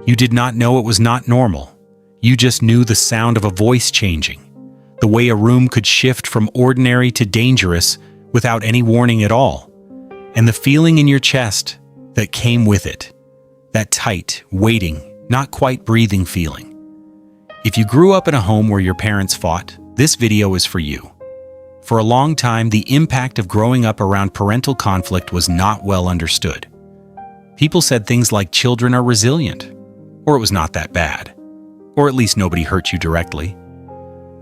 You did not know it was not normal. You just knew the sound of a voice changing, the way a room could shift from ordinary to dangerous without any warning at all, and the feeling in your chest that came with it, that tight, waiting, not quite breathing feeling. If you grew up in a home where your parents fought, this video is for you. For a long time, the impact of growing up around parental conflict was not well understood. People said things like children are resilient, or it was not that bad, or at least nobody hurt you directly.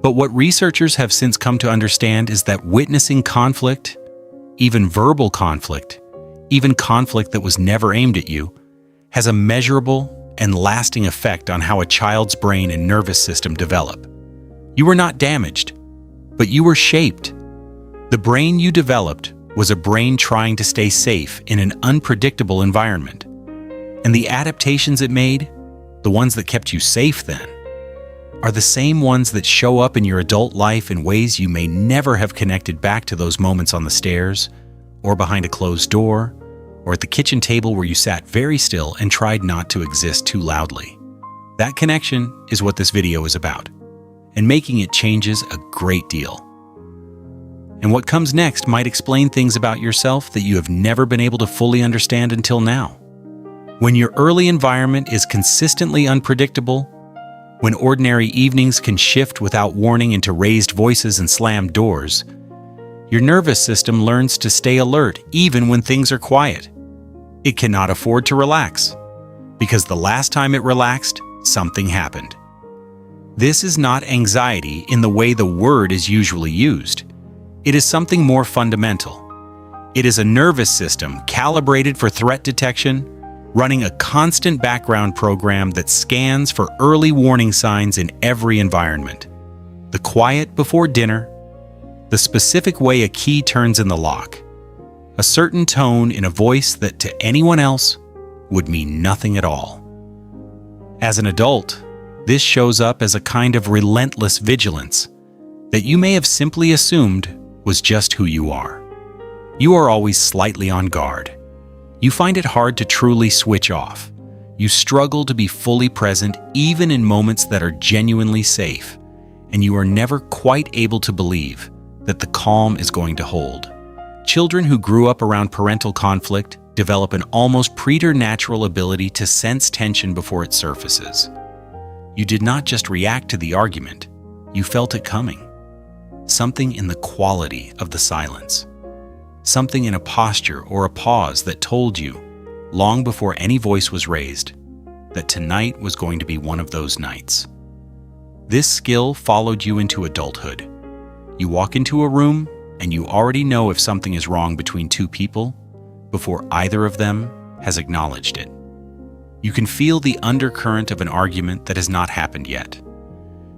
But what researchers have since come to understand is that witnessing conflict, even verbal conflict, even conflict that was never aimed at you, has a measurable and lasting effect on how a child's brain and nervous system develop. You were not damaged, but you were shaped. The brain you developed was a brain trying to stay safe in an unpredictable environment. And the adaptations it made, the ones that kept you safe then, are the same ones that show up in your adult life in ways you may never have connected back to those moments on the stairs, or behind a closed door, or at the kitchen table where you sat very still and tried not to exist too loudly. That connection is what this video is about, and making it changes a great deal. And what comes next might explain things about yourself that you have never been able to fully understand until now. When your early environment is consistently unpredictable, when ordinary evenings can shift without warning into raised voices and slammed doors, your nervous system learns to stay alert even when things are quiet. It cannot afford to relax, because the last time it relaxed, something happened. This is not anxiety in the way the word is usually used. It is something more fundamental. It is a nervous system calibrated for threat detection, running a constant background program that scans for early warning signs in every environment. The quiet before dinner, the specific way a key turns in the lock, a certain tone in a voice that to anyone else would mean nothing at all. As an adult, this shows up as a kind of relentless vigilance that you may have simply assumed was just who you are. You are always slightly on guard. You find it hard to truly switch off. You struggle to be fully present even in moments that are genuinely safe, and you are never quite able to believe that the calm is going to hold. Children who grew up around parental conflict develop an almost preternatural ability to sense tension before it surfaces. You did not just react to the argument, you felt it coming. Something in the quality of the silence. Something in a posture or a pause that told you, long before any voice was raised, that tonight was going to be one of those nights. This skill followed you into adulthood. You walk into a room and you already know if something is wrong between two people before either of them has acknowledged it. You can feel the undercurrent of an argument that has not happened yet.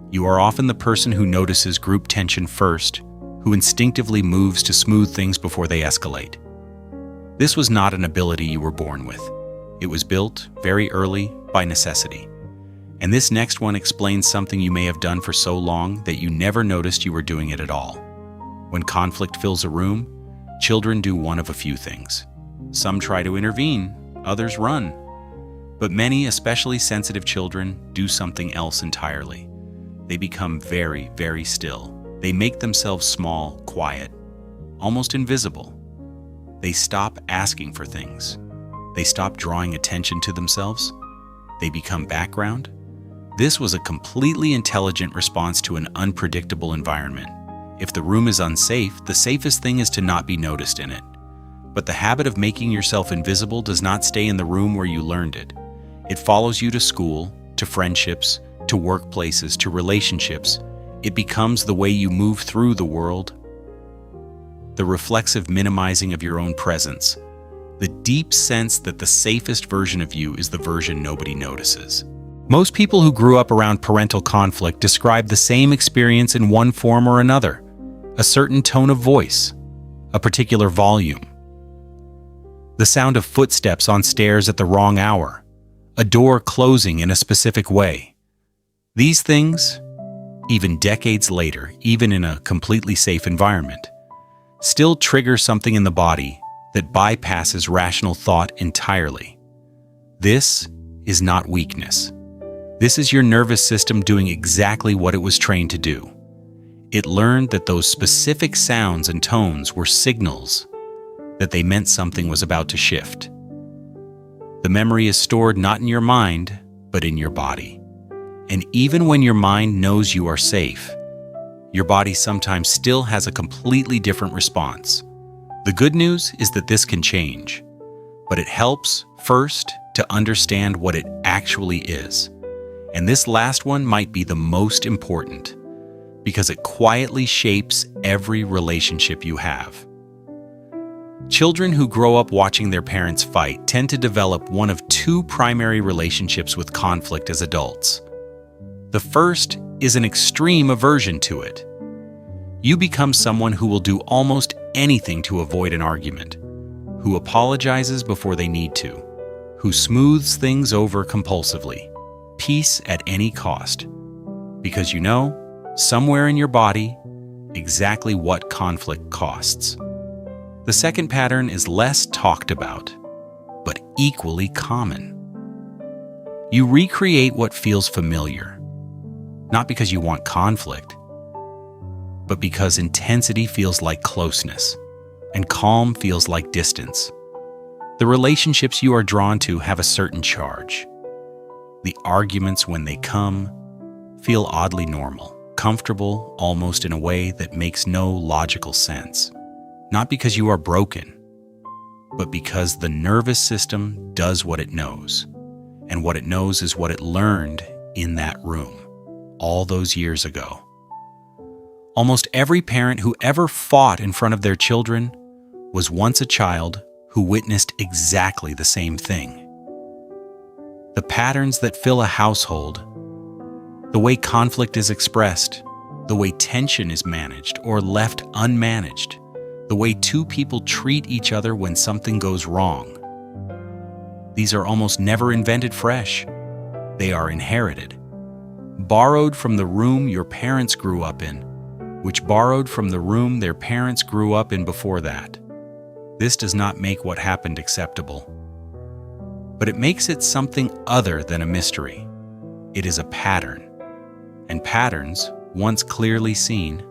You are often the person who notices group tension first, who instinctively moves to smooth things before they escalate. This was not an ability you were born with. It was built very early by necessity. And this next one explains something you may have done for so long that you never noticed you were doing it at all. When conflict fills a room, children do one of a few things. Some try to intervene, others run. But many, especially sensitive children, do something else entirely. They become very, very still. They make themselves small, quiet, almost invisible. They stop asking for things. They stop drawing attention to themselves. They become background. This was a completely intelligent response to an unpredictable environment. If the room is unsafe, the safest thing is to not be noticed in it. But the habit of making yourself invisible does not stay in the room where you learned it. It follows you to school, to friendships, to workplaces, to relationships. It becomes the way you move through the world. The reflexive minimizing of your own presence. The deep sense that the safest version of you is the version nobody notices. Most people who grew up around parental conflict describe the same experience in one form or another. A certain tone of voice, a particular volume, the sound of footsteps on stairs at the wrong hour, a door closing in a specific way. These things, even decades later, even in a completely safe environment, still trigger something in the body that bypasses rational thought entirely. This is not weakness. This is your nervous system doing exactly what it was trained to do. It learned that those specific sounds and tones were signals, that they meant something was about to shift. The memory is stored not in your mind, but in your body. And even when your mind knows you are safe, your body sometimes still has a completely different response. The good news is that this can change, but it helps, first, to understand what it actually is. And this last one might be the most important, because it quietly shapes every relationship you have. Children who grow up watching their parents fight tend to develop one of two primary relationships with conflict as adults. The first is an extreme aversion to it. You become someone who will do almost anything to avoid an argument, who apologizes before they need to, who smooths things over compulsively, peace at any cost, because you know, somewhere in your body, exactly what conflict costs. The second pattern is less talked about, but equally common. You recreate what feels familiar, not because you want conflict, but because intensity feels like closeness, and calm feels like distance. The relationships you are drawn to have a certain charge. The arguments, when they come, feel oddly normal, comfortable, almost in a way that makes no logical sense. Not because you are broken, but because the nervous system does what it knows, and what it knows is what it learned in that room, all those years ago. Almost every parent who ever fought in front of their children was once a child who witnessed exactly the same thing. The patterns that fill a household, the way conflict is expressed, the way tension is managed or left unmanaged, the way two people treat each other when something goes wrong. These are almost never invented fresh. They are inherited, borrowed from the room your parents grew up in, which borrowed from the room their parents grew up in before that. This does not make what happened acceptable, but it makes it something other than a mystery. It is a pattern, and patterns, once clearly seen,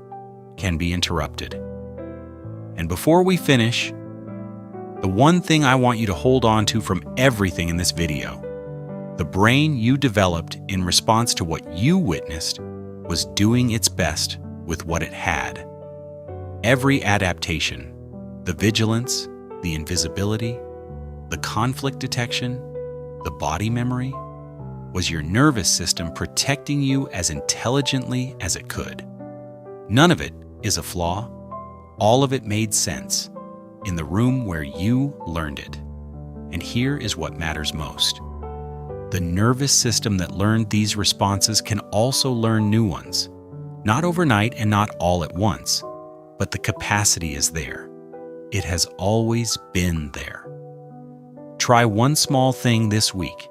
can be interrupted. And before we finish, the one thing I want you to hold on to from everything in this video, the brain you developed in response to what you witnessed was doing its best with what it had. Every adaptation, the vigilance, the invisibility, the conflict detection, the body memory, was your nervous system protecting you as intelligently as it could. None of it is a flaw. All of it made sense in the room where you learned it. And here is what matters most. The nervous system that learned these responses can also learn new ones. Not overnight and not all at once, but the capacity is there. It has always been there. Try one small thing this week.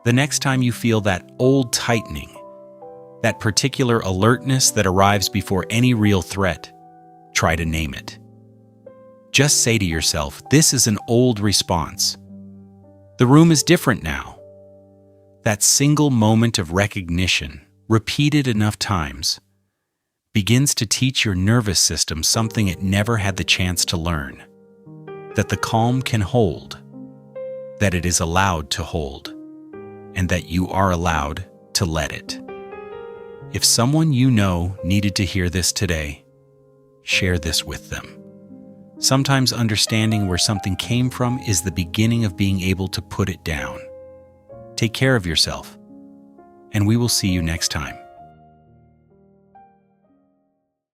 The next time you feel that old tightening, that particular alertness that arrives before any real threat, try to name it. Just say to yourself, this is an old response. The room is different now. That single moment of recognition, repeated enough times, begins to teach your nervous system something it never had the chance to learn. That the calm can hold, that it is allowed to hold, and that you are allowed to let it. If someone you know needed to hear this today, share this with them. Sometimes understanding where something came from is the beginning of being able to put it down. Take care of yourself, and we will see you next time.